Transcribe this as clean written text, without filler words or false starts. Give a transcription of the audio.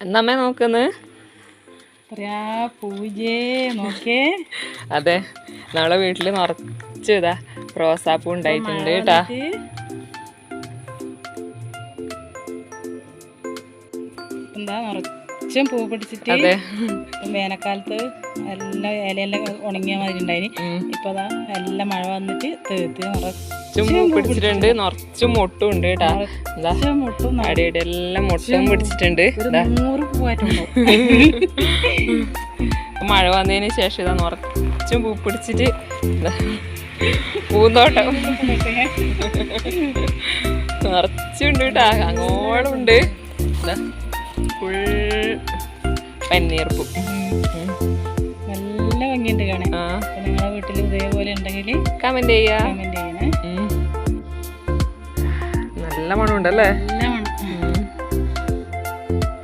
എന്നമ്മേ നോക്കുന്നു പൂജേ നോക്കേ. അതെ, നമ്മളെ വീട്ടില് നിറച്ച് ഇതാ റോസാപ്പൂ ഉണ്ടായിട്ടുണ്ട് കേട്ടാ. എന്താ നിറച്ചും പൂ പിടിച്ചിട്ട്. അതെ, വേനൽക്കാലത്ത് എല്ലാം ഇലയെല്ലാം ഉണങ്ങിയ മാതിരി ഉണ്ടായിന്. ഇപ്പൊ അതാ എല്ലാം മഴ വന്നിട്ട് തേത്ത് നിറച്ചും പൂ പിടിച്ചിട്ടുണ്ട്, നിറച്ചും മൊട്ടും ഉണ്ട് കേട്ടാ. എന്താ അടിയുടെ എല്ലാം മൊട്ടും പിടിച്ചിട്ടുണ്ട്. 100 പൂവായിട്ടുണ്ടോ. മഴ വന്നതിന് ശേഷം ഇതാ നിറച്ചും പൂ പിടിച്ചിട്ട് പൂന്തോട്ടം നിറച്ചുണ്ട് കേട്ടാ. അങ്ങോളം ഉണ്ട് ഫുൾ പന്നീർപ്പൂ. നല്ല ഭംഗിയുണ്ട് കാണാൻ. നിങ്ങളെ വീട്ടിൽ ഇതേപോലെ ഉണ്ടെങ്കിൽ കമന്റ് ചെയ്യാ. കമന്റ് ചെയ്യണേ. നല്ല മണമുണ്ടല്ലേ. നല്ല മണം.